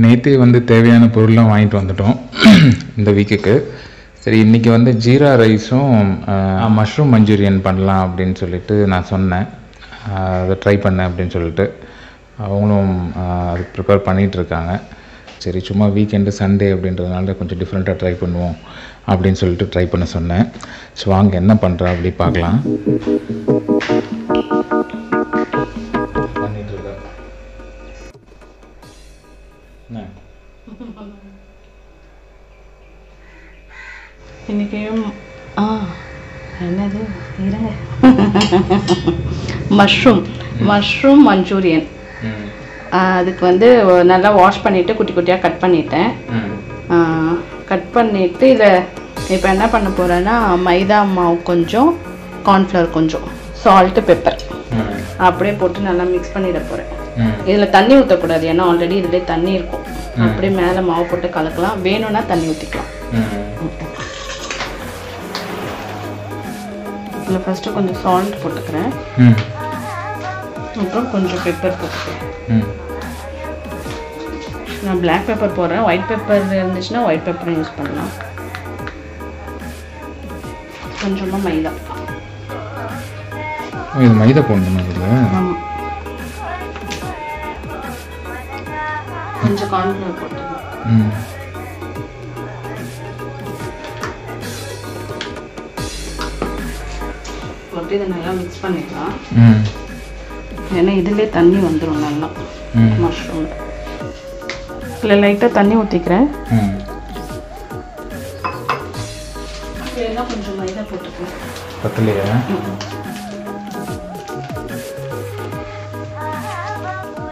நேற்று வந்து தேவையான பொருள்லாம் வாங்கிட்டு வந்துட்டோம் இந்த வீக்குக்கு. சரி, இன்றைக்கி வந்து ஜீரா ரைஸும் மஷ்ரூம் மஞ்சூரியன் பண்ணலாம் அப்படின்னு சொல்லிட்டு நான் சொன்னேன். அதை ட்ரை பண்ணேன் அப்படின்னு சொல்லிட்டு அவங்களும் அது ப்ரிப்பேர் பண்ணிகிட்ருக்காங்க. சரி, சும்மா வீக்கெண்டு சண்டே அப்படின்றதுனால கொஞ்சம் டிஃப்ரெண்ட்டாக ட்ரை பண்ணுவோம் அப்படின்னு சொல்லிட்டு ட்ரை பண்ண சொன்னேன். ஸோ வாங்க என்ன பண்ணுறா அப்படி பார்க்கலாம். பண்ணிகிட்ருக்கா இன்னைக்கு என்னது இருங்க மஷ்ரூம் மஞ்சூரியன். அதுக்கு வந்து நல்லா வாஷ் பண்ணிவிட்டு குட்டி குட்டியாக கட் பண்ணிட்டேன். கட் பண்ணிவிட்டு இதை இப்போ என்ன பண்ண போகிறேன்னா மைதா மாவு கொஞ்சம், கார்ன்ஃப்ளவர் கொஞ்சம், சால்ட்டு, பெப்பர் அப்படியே போட்டு நல்லா மிக்ஸ் பண்ணிட போகிறேன். இதில் தண்ணி ஊற்றக்கூடாது, ஏன்னா ஆல்ரெடி இதில் தண்ணி இருக்கும். அப்படியே மேலே மாவு போட்டு கலக்கலாம், வேணும்னா தண்ணி ஊற்றிக்கலாம். இதில் ஃபஸ்ட்டு கொஞ்சம் சால்ட் போட்டுக்கிறேன், அப்புறம் கொஞ்சம் பெப்பர் போட்டுக்கிறேன். நான் பிளாக் பெப்பர் போடுறேன், ஒயிட் பெப்பர் இருந்துச்சுன்னா ஒயிட் பெப்பரும் யூஸ் பண்ணலாம். கொஞ்சமாக மைதா. இது மைதா போடணுமா இதில்? ஆமாம், கொஞ்சம் கார்ன்ஃப்ளவர் போட்டுக்கலாம். போட்டு இதை நல்லா மிக்ஸ் பண்ணிக்கலாம். ஏன்னா இதுலேயே தண்ணி வந்துடும் நல்லா மஷ்ரூம். இதில் லைட்டாக தண்ணி ஊற்றிக்கிறேன், இல்லைன்னா கொஞ்சம் மைதா போட்டுக்கிறேன். பத்தலையா?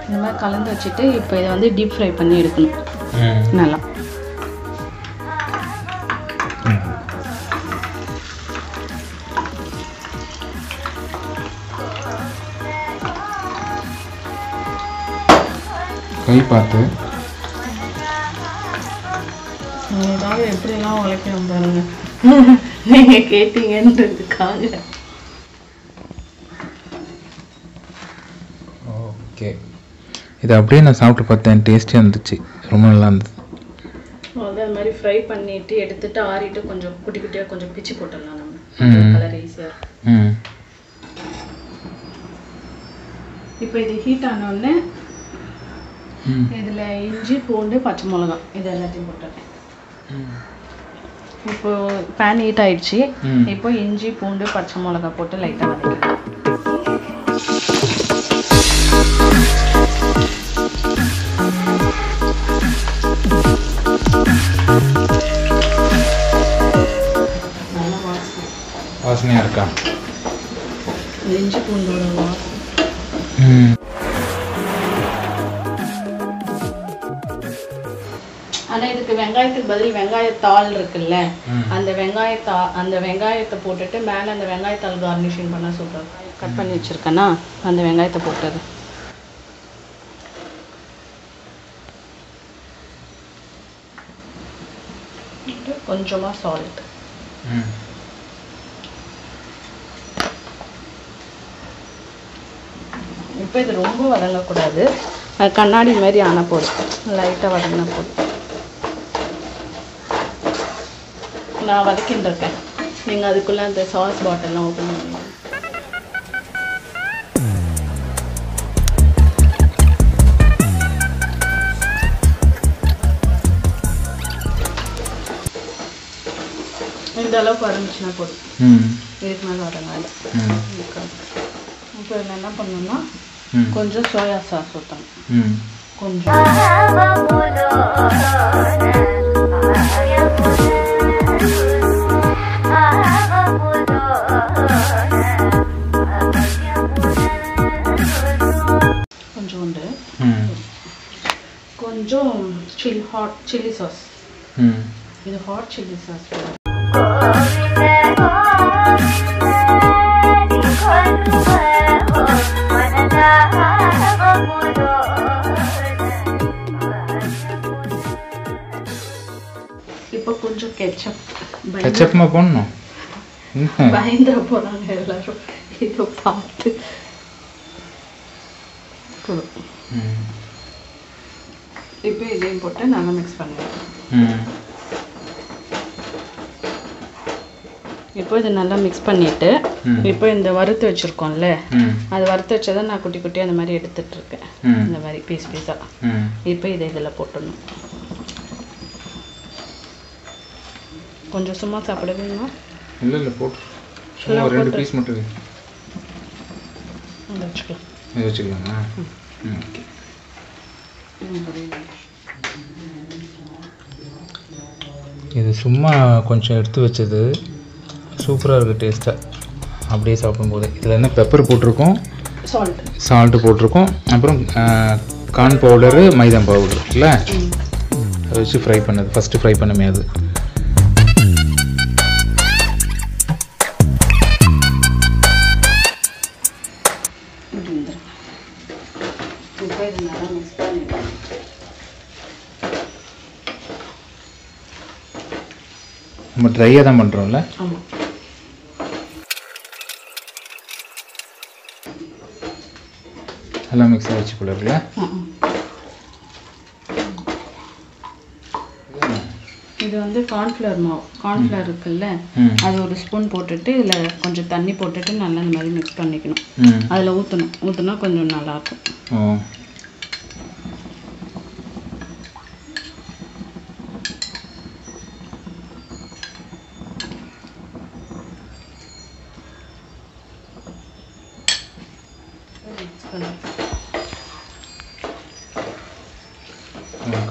இந்த மாதிரி கலந்து வச்சுட்டு இப்போ இதை வந்து டீப் ஃப்ரை பண்ணி எடுக்கணும் நல்லா. கை பார்த்து ஏதாவது எப்படிலாம் உழைக்கணும் பாருங்க, நீங்கள் கேட்டீங்கன்றதுக்காக. ஓகே, இது அப்படியே நான் சாப்பிட்டு பார்த்தேன், டேஸ்டியாக இருந்துச்சு, ரொம்ப நல்லா இருந்தது. அது மாதிரி ஃப்ரை பண்ணிட்டு எடுத்துட்டு ஆறிட்டு கொஞ்சம் குட்டி குட்டியாக கொஞ்சம் பிச்சு போட்டுடலாம் நம்ம, கலர் ஈஸியாக. இப்போ இது ஹீட் ஆனோடனே இதில் இஞ்சி, பூண்டு, பச்சை மிளகா இது எல்லாத்தையும் போட்டுறேன். இப்போ பேன் ஹீட் ஆயிடுச்சு. இப்போ இஞ்சி, பூண்டு, பச்சை மிளகா போட்டு லைட்டாக வதக்கிக்கலாம். நல்லா வாசனையாக இருக்கா? இஞ்சி பூண்டோட வாசனை. ஆனால் இதுக்கு வெங்காயத்துக்கு பதில் வெங்காயத்தாள் இருக்குல்ல, அந்த வெங்காயத்தை போட்டுட்டு மேலே அந்த வெங்காயத்தாள் கார்னிஷிங் பண்ணால் சூப்பர். கட் பண்ணி வச்சுருக்கேன்னா அந்த வெங்காயத்தை போட்டது. கொஞ்சமாக சால்ட். இப்போ இது ரொம்ப வதங்கக்கூடாது, கண்ணாடி மாதிரி ஆன போதும், லைட்டாக வதங்கின போதும். நான் வதக்கின்னு இருக்கேன், நீங்கள் அதுக்குள்ளே அந்த சாஸ் பாட்டில்லாம் ஓப்பன் பண்ணுங்க. இந்த அளவுக்கு வதங்கிச்சுன்னா போதும், இதுக்கு மேலே வதங்காது. இப்போ இதில் என்ன பண்ணணும்னா கொஞ்சம் சோயா சாஸ் ஊற்றணும், கொஞ்சம். கொஞ்சோண்டு கொஞ்சம் ஹாட் சில்லி சாஸ். இது ஹாட் சில்லி சாஸ். இப்போ கொஞ்சம் கெச்சப்மா போடணும், பயந்துட போகிறாங்க எல்லாரும் இதை பார்த்து. இப்போ இதையும் போட்டு நல்லா மிக்ஸ் பண்ணுவேன். இப்போ இது நல்லா மிக்ஸ் பண்ணிவிட்டு இப்போ இந்த வறுத்து வச்சுருக்கோம்ல அது வறுத்து வச்சதை நான் குட்டி குட்டி அந்த மாதிரி எடுத்துகிட்ருக்கேன். இந்த மாதிரி பீஸ் பீஸாக. இப்போ இதை இதில் போட்டுடணும். கொஞ்சம் சும்மா சாப்பிடுவீங்களா? இல்லை இல்லை போட்டு சும்மா 2 பீஸ் மட்டும் வச்சுக்கலாம். இது வச்சுக்கலாமா? ஓகே. இது சும்மா கொஞ்சம் எடுத்து வச்சது சூப்பராக இருக்குது டேஸ்ட்டாக. அப்படியே சாப்பிடும்போது இதில் என்ன பெப்பர் போட்டிருக்கோம், சால்ட்டு போட்டிருக்கோம், அப்புறம் கார்ன் பவுடரு, மைதா பவுடர் இல்லை அதை வச்சு ஃப்ரை பண்ணது. ஃபஸ்ட்டு ஃப்ரை பண்ணுமே அது. நம்ம ட்ரையாக தான் பண்ணுறோம்ல. நல்லா மிக்ஸ் ஆகிடுச்சு போல இருக்குல்ல. இது வந்து கார்ன்ஃப்ளவர் மாவு, கார்ன்ஃப்ளவர் இருக்குல்ல அது ஒரு ஸ்பூன் போட்டுட்டு இதில் கொஞ்சம் தண்ணி போட்டுட்டு நல்லா இந்த மாதிரி மிக்ஸ் பண்ணிக்கணும். அதில் ஊற்றினா கொஞ்சம் நல்லாயிருக்கும்.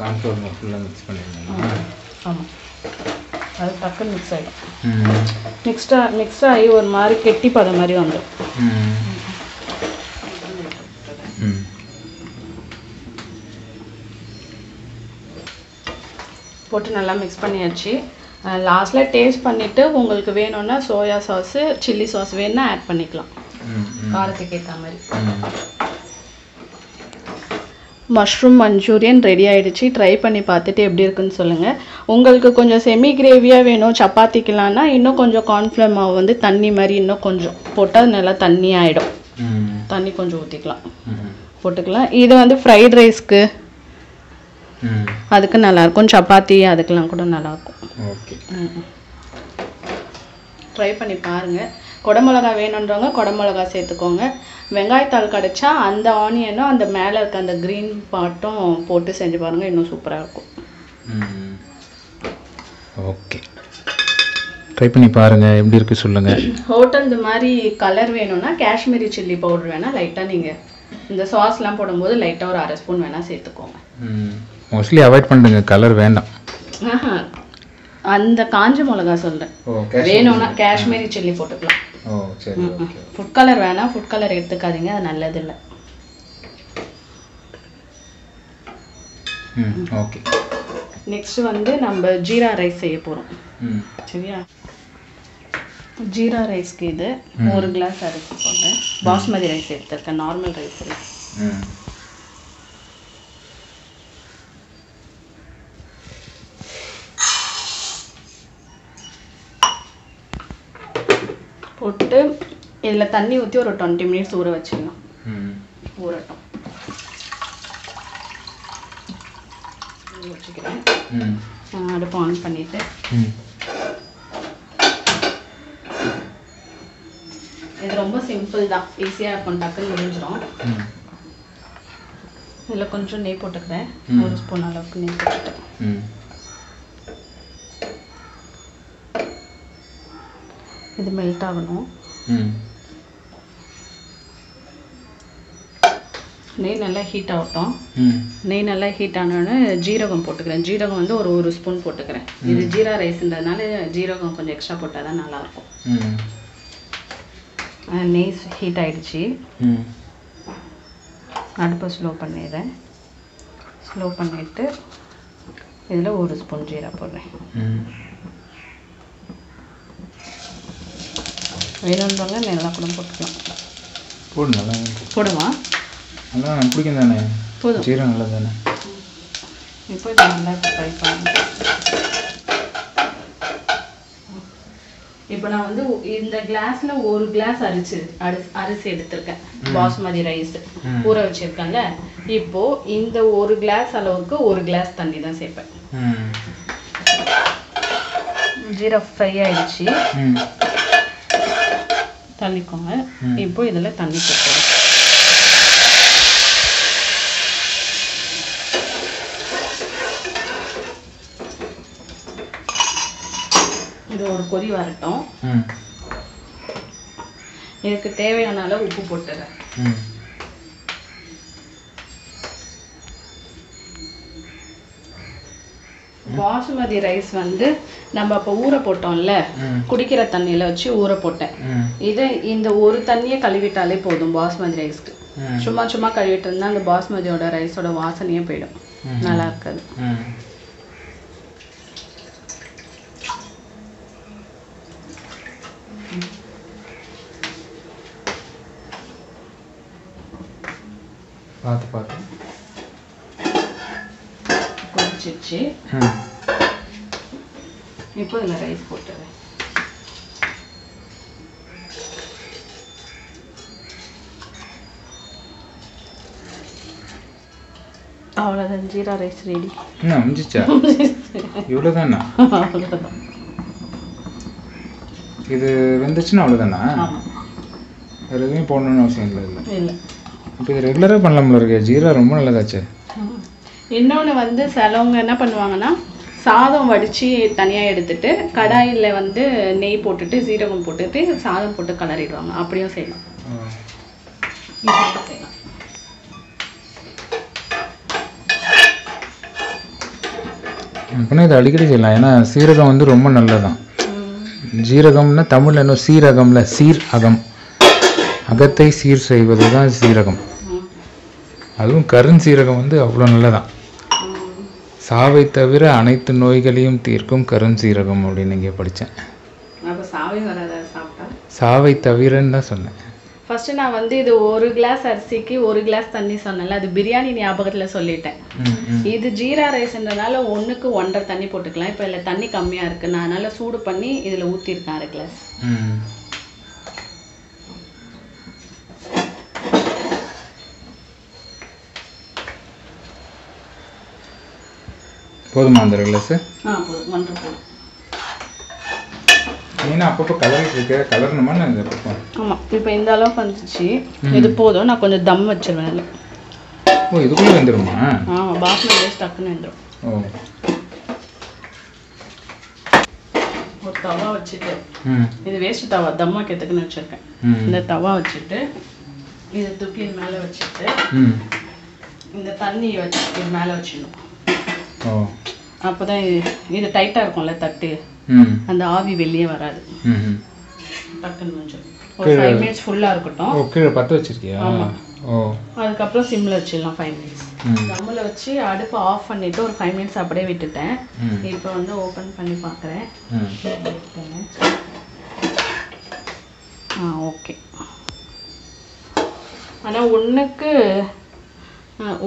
கார்ன்ஃப்ளவர் ஃபுல்லாக மிக்ஸ் பண்ணிடுங்க. ஆமாம், அது டக்குன்னு மிக்ஸ் ஆகிடும். மிக்ஸ் ஆகி ஒரு மாதிரி கெட்டி பதம் மாதிரி வந்துடும். போட்டு நல்லா மிக்ஸ் பண்ணியாச்சு. லாஸ்ட்டில் டேஸ்ட் பண்ணிவிட்டு உங்களுக்கு வேணும்னா சோயா சாஸு, சில்லி சாஸ் வேணுன்னா ஆட் பண்ணிக்கலாம் காரத்துக்கு ஏற்ற மாதிரி. மஷ்ரூம் மஞ்சூரியன் ரெடி ஆகிடுச்சு. ட்ரை பண்ணி பார்த்துட்டு எப்படி இருக்குன்னு சொல்லுங்கள். உங்களுக்கு கொஞ்சம் செமி கிரேவியாக வேணும் சப்பாத்திக்கலான்னா இன்னும் கொஞ்சம் கார்ன்ஃப்ளவர் மாவு வந்து தண்ணி மாதிரி இன்னும் கொஞ்சம் போட்டால் நல்லா தண்ணி ஆகிடும். தண்ணி கொஞ்சம் ஊற்றிக்கலாம், போட்டுக்கலாம். இது வந்து ஃப்ரைட் ரைஸ்க்கு அதுக்கு நல்லாயிருக்கும், சப்பாத்தி அதுக்கெலாம் கூட நல்லாயிருக்கும். ஓகே, ட்ரை பண்ணி பாருங்கள். குடமிளகா வேணுன்றவங்க குடமிளகா சேர்த்துக்கோங்க. வெங்காயத்தாள் கிடச்சா அந்த ஆனியனும் அந்த மேலே இருக்க அந்த க்ரீன் பார்ட்டும் போட்டு செஞ்சு பாருங்கள், இன்னும் சூப்பராக இருக்கும். ஓகே, ட்ரை பண்ணி பாருங்கள் எப்படி இருக்குது சொல்லுங்கள். ஹோட்டல் இந்த மாதிரி கலர் வேணும்னா காஷ்மீரி சில்லி பவுடர் வேணால் லைட்டாக நீங்கள் இந்த சாஸ்லாம் போடும்போது லைட்டாக ஒரு 1/2 ஸ்பூன் வேணால் சேர்த்துக்கோங்க. மோஸ்ட்லி அவாய்ட் பண்ணுங்க, கலர் வேண்டாம். அந்த காஞ்ச மிளகா சொல்கிறேன். வேணும்னா காஷ்மீரி சில்லி போட்டுக்கலாம். சரி, ஃபுட் கலர் வேணாம், ஃபுட் கலர் எடுத்துக்காதீங்க, அது நல்லதில்லை. ஓகே, நெக்ஸ்ட் வந்து நம்ம ஜீரா ரைஸ் செய்ய போகிறோம். சரியா? ஜீரா ரைஸ்க்கு இது 1 கிளாஸ் அரிசி போட்டேன். பாஸ்மதி ரைஸ் எடுத்துருக்கேன், நார்மல் ரைஸ் இல்லை. போட்டு இதில் தண்ணி ஊற்றி ஒரு 20 மினிட்ஸ் ஊற வச்சுக்கலாம். ஊறட்டும். வச்சுக்கிறேன். அடுப்பு ஆன் பண்ணிவிட்டு இது ரொம்ப சிம்பிள் தான், ஈஸியாக இருக்கும், டக்குன்னு முடிஞ்சிடும். இதில் கொஞ்சம் நெய் போட்டுக்கிறேன், 1 ஸ்பூன் அளவுக்கு நெய் போட்டுட்டேன். இது மெல்ட் ஆகணும். நெய் நல்லா ஹீட் ஆகட்டும். நெய் நல்லா ஹீட் ஆனோடனே ஜீரகம் போட்டுக்கிறேன். ஜீரகம் வந்து ஒரு ஸ்பூன் போட்டுக்கிறேன். இது ஜீரா ரைஸ்ன்றதுனால ஜீரகம் கொஞ்சம் எக்ஸ்ட்ரா போட்டால் தான் நல்லாயிருக்கும். நெய் ஹீட் ஆகிடுச்சு. அடுப்பை ஸ்லோ பண்ணிடுறேன். ஸ்லோ பண்ணிவிட்டு இதில் 1 ஸ்பூன் ஜீரா போடுறேன். வேணுன்றவங்க நல்லா கூட போட்டுக்கலாம். போடு, நல்லா போடுமா? நல்லா பிடிக்கும் தானே, போதும், ஜீரா நல்லா தானே. இப்போ இது நல்லா ஃப்ரை பண்ணுங்க. இப்போ நான் வந்து இந்த கிளாஸ்ல ஒரு கிளாஸ் அரிசி எடுத்திருக்கேன், பாஸ்மதி ரைஸ் ஊற வச்சிருக்கேன்ல. இப்போ இந்த ஒரு கிளாஸ் அளவுக்கு ஒரு கிளாஸ் தண்ணி தான் சேர்ப்பேன். ஜீரா ஃப்ரை ஆயிடுச்சு, தண்ணிக்கோங்க. இப்போ இதில் தண்ணி சேர்ப்பேன். இது ஒரு கொதி வரட்டும். இதுக்கு தேவையான அளவு உப்பு போட்டுறேன். பாசுமதி ரைஸ் வந்து நம்ம அப்போ ஊற போட்டோம்ல, குடிக்கிற தண்ணியில வச்சு ஊற போட்டேன். இது இந்த ஒரு தண்ணியை கழுவிட்டாலே போதும் பாஸ்மதி ரைஸ்க்கு. சும்மா சும்மா கழுவிட்டு இருந்தா அந்த பாஸ்மதியோட ரைஸோட வாசனையே போயிடும், நல்லா இருக்காது. பார்த்து பார்த்து கொதிச்சிச்சு. இப்போ இதில் ரைஸ் போட்டுறேன். அவ்வளோதான், ஜீரா ரைஸ் ரெடி. முடிஞ்சிச்சா? இவ்வளோதானா? அவ்வளோதான். இது வெந்துச்சுன்னா அவ்வளோதானா? வேறு எதுவுமே போடணும்னு அவசியம் இல்லை. இல்லை, இப்போ இது ரெகுலராக பண்ணலாம்ல இருக்கு. ஜீரா ரொம்ப நல்லதாச்சு. இன்னொன்று வந்து சிலவங்க என்ன பண்ணுவாங்கன்னா, சாதம் வடித்து தனியாக எடுத்துட்டு கடாயில் வந்து நெய் போட்டுட்டு சீரகம் போட்டுட்டு சாதம் போட்டு கலரிடுவாங்க. அப்படியும் செய்யலாம். அப்படின்னா இது அடிக்கடி செய்யலாம். ஏன்னா சீரகம் வந்து ரொம்ப நல்லதான். ஜீரகம்னா தமிழில் இன்னும் சீரகம்ல, சீர் அகம், அகத்தை சீர் செய்வது தான் சீரகம். அதுவும் கருஞ்சீரகம் வந்து அவ்வளோ நல்லதான். சாவை தவிர அனைத்து நோய்களையும் தீர்க்கும் கருஞ்சீரகம் அப்படின்னு இங்கே படித்தேன். சாவை தவிரன்னு தான் சொன்னேன். ஃபர்ஸ்ட் நான் வந்து இது ஒரு கிளாஸ் அரிசிக்கு ஒரு கிளாஸ் தண்ணி சொன்னேன்ல, அது பிரியாணி ஞாபகத்தில் சொல்லிட்டேன். இது ஜீரா ரைஸ்ன்றனால 1க்கு 1.5 தண்ணி போட்டுக்கலாம். இப்போ இதில் தண்ணி கம்மியாக இருக்குது, நான் அதனால் சூடு பண்ணி இதில் ஊற்றிருக்கேன் 1/2 கிளாஸ். போதுமா அந்த கிளாஸு? போதும், 1 போதும். நீனா அப்பப்போ கலரிட்டு இருக்க, கலரணுமா? இந்த பக்கம் ஆமாம், இப்போ இந்த அளவுக்கு வந்துச்சு. இது போதும். நான் கொஞ்சம் தம் வச்சிருவேன் அதில். ஓ, இதுக்குள்ளே வந்துடுமா? ஆமாம், பாஸ்மதி ரைஸ் டக்குன்னு வந்துடும். ஓ, ஒரு தவா வச்சுட்டு, இது வேஸ்ட் தவா, தம் வைக்கிறதுக்குன்னு வச்சுருக்கேன். இந்த தவா வச்சுட்டு இதை தூக்கி இது மேலே வச்சுட்டு இந்த தண்ணியை வச்சு இது மேலே வச்சிடணும். அப்போ தான் இது டைட்டாக இருக்கும்ல தட்டு, அந்த ஆவி வெளியே வராது. டக்குன்னு கொஞ்சம் ஒரு 5 மினிட்ஸ் ஃபுல்லாக இருக்கட்டும். கீழே பற்ற வச்சிருக்கியா? அதுக்கப்புறம் சிம்மில் வச்சிடலாம் 5 மினிட்ஸ். தம்மில் வச்சு அடுப்பை ஆஃப் பண்ணிவிட்டு ஒரு 5 மினிட்ஸ் அப்படியே விட்டுட்டேன். இப்போ வந்து ஓப்பன் பண்ணி பார்க்குறேன். ஓகே. ஆனால் 1க்கு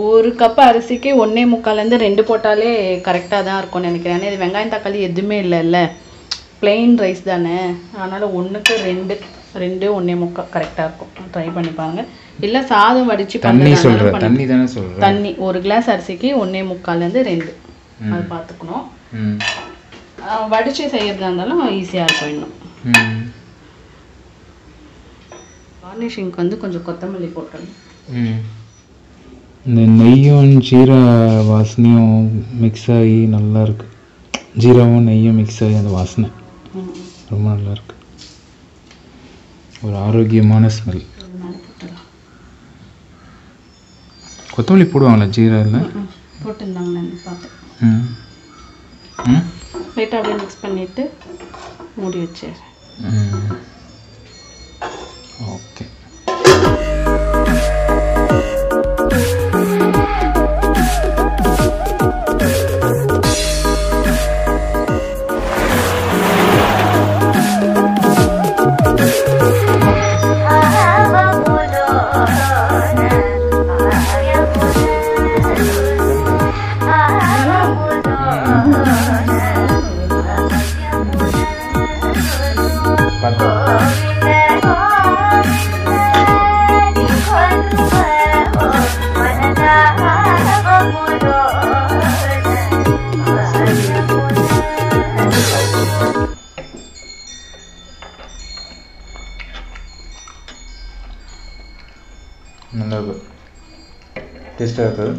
1 கப் அரிசிக்கு 1.25 2 போட்டாலே கரெக்டாக தான் இருக்கும்னு நினைக்கிறேன். ஏன்னா இது வெங்காயம் தக்காளி எதுவுமே இல்லைல்ல, பிளெயின் ரைஸ் தானே. அதனால் 1க்கு 2 1.25 கரெக்டாக இருக்கும். ட்ரை பண்ணி பாருங்கள். இல்லை சாதம் வடித்து தண்ணி தண்ணி 1 கிளாஸ் அரிசிக்கு 1.25 2 அது பார்த்துக்கணும். வடித்து செய்கிறதா இருந்தாலும் ஈஸியாக இருக்கும். இன்னும் கார்னிஷிங்க்கு வந்து கொஞ்சம் கொத்தமல்லி போட்டுடணும். இந்த நெய்யும் ஜீரா வாசனையும் மிக்ஸ் ஆகி நல்லா இருக்கு. ஜீராவும் நெய்யும் மிக்ஸ் ஆகி அந்த வாசனை ரொம்ப நல்லா இருக்கு. ஒரு ஆரோக்கியமான ஸ்மெல். கொத்தமல்லி போடுவாங்களா ஜீராவில்? போட்டுருந்தாங்க, நான் பார்த்தேன். லைட்டாக அப்படியே மிக்ஸ் பண்ணிவிட்டு மூடி வச்சிடுறேன். ஓகே. டேஸ்ட்டாக இருக்குது,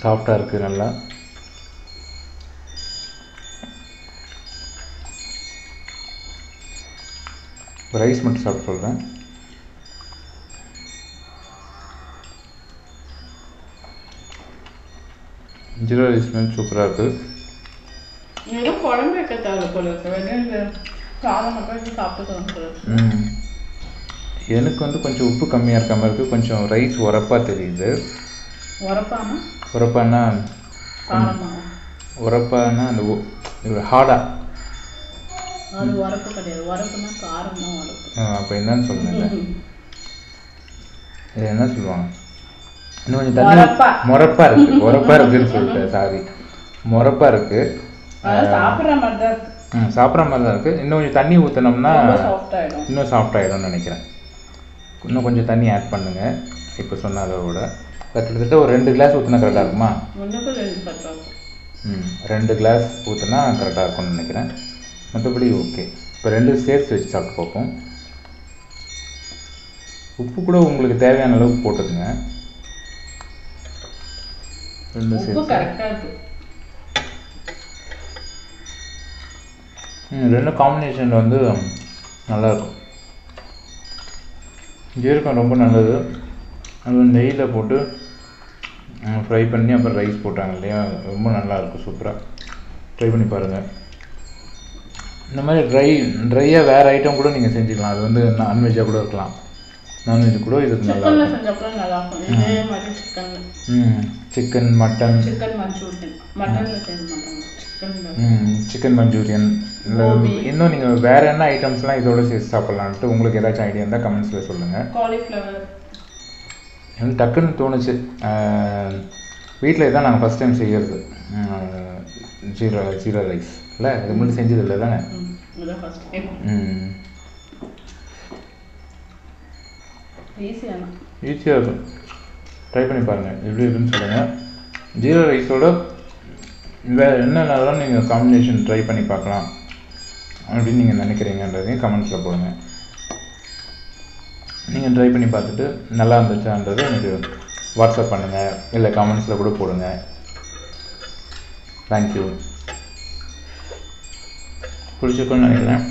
சாஃப்டாக இருக்குது நல்லா. ரைஸ் மட்டும் சாப்பிட்டு சொல்கிறேன். ஜீரா ரைஸ் வந்து சூப்பராக இருக்குது. குழம்பு வைக்க தேவை போல இருக்கு, சாதம் மட்டும் சாப்பிட்டு. எனக்கு வந்து கொஞ்சம் உப்பு கம்மியாக இருக்க மாதிரி இருக்குது, கொஞ்சம் ரைஸ் உரப்பாக தெரியுது. உரப்பானா அந்த ஹார்டாக அப்போ என்னன்னு சொல்லுங்க, இது என்ன சொல்லுவாங்க, இன்னும் கொஞ்சம் தண்ணி முறப்பாக இருக்குது, உரப்பாக இருக்குதுன்னு சொல்லிட்டேன், சாரி, முறப்பாக இருக்குது, சாப்பிட்ற மாதிரி தான் இருக்குது. இன்னும் கொஞ்சம் தண்ணி ஊற்றினோம்னா இன்னும் சாஃப்ட் ஆகிடும்னு நினைக்கிறேன். இன்னும் கொஞ்சம் தண்ணி ஆட் பண்ணுங்கள். இப்போ சொன்ன அதை விட கிட்டத்தட்ட ஒரு 2 கிளாஸ் ஊற்றினா கரெக்டாக இருக்குமா? 2 கிளாஸ் ஊற்றினா கரெக்டாக இருக்கும்னு நினைக்கிறேன். மற்றபடி ஓகே. இப்போ 2 சேர்த்து வச்சு சாப்பிட்டு பார்ப்போம். உப்பு கூட உங்களுக்கு தேவையான அளவுக்கு போட்டுக்குங்க. 2 சேர்த்து 2 காம்பினேஷன் வந்து நல்லாயிருக்கும். ஜீரகம் ரொம்ப நல்லது. அது நெய்யில் போட்டு ஃப்ரை பண்ணி அப்புறம் ரைஸ் போட்டாங்க இல்லையா, ரொம்ப நல்லாயிருக்கும், சூப்பராக. ட்ரை பண்ணி பாருங்கள். இந்த மாதிரி ட்ரையாக வேறு ஐட்டம் கூட நீங்கள் செஞ்சுக்கலாம். அது வந்து நான்வெஜ்ஜாக கூட இருக்கலாம், நான்வெஜ் கூட இதுக்கு நல்லா சிக்கன் மட்டன், சிக்கன் மஞ்சூரியன், இல்லை இன்னும் நீங்கள் வேறு என்ன ஐட்டம்ஸ்லாம் இதோட சேர்த்து சாப்பிட்லான்ட்டு உங்களுக்கு ஏதாச்சும் ஐடியா இருந்தால் கமெண்ட்ஸில் சொல்லுங்கள். காலிஃப்ளவர் எனக்கு டக்குன்னு தோணுச்சு, வீட்டில் இதான் நாங்கள் ஃபஸ்ட் டைம் செய்கிறது, ஜீரா ரைஸ் இல்லை, இது முன்னாடி செஞ்சது இல்லை தானே. ஈஸியாக இருக்கும், ட்ரை பண்ணி பாருங்கள், எப்படி இருக்குன்னு சொல்லுங்கள். ஜீரா ரைஸோட வேறு என்னென்னலாம் நீங்கள் காம்பினேஷன் ட்ரை பண்ணி பார்க்கலாம் அப்படின்னு நீங்கள் நினைக்கிறீங்கன்றதையும் கமெண்ட்ஸில் போடுங்க. நீங்கள் ட்ரை பண்ணி பார்த்துட்டு நல்லா இருந்துச்சான்றதை எனக்கு வாட்ஸ்அப் பண்ணுங்கள், இல்லை கமெண்ட்ஸில் கூட போடுங்க. தேங்க்யூ. பிடிச்சிருக்குன்னு நினைக்கிறேன்.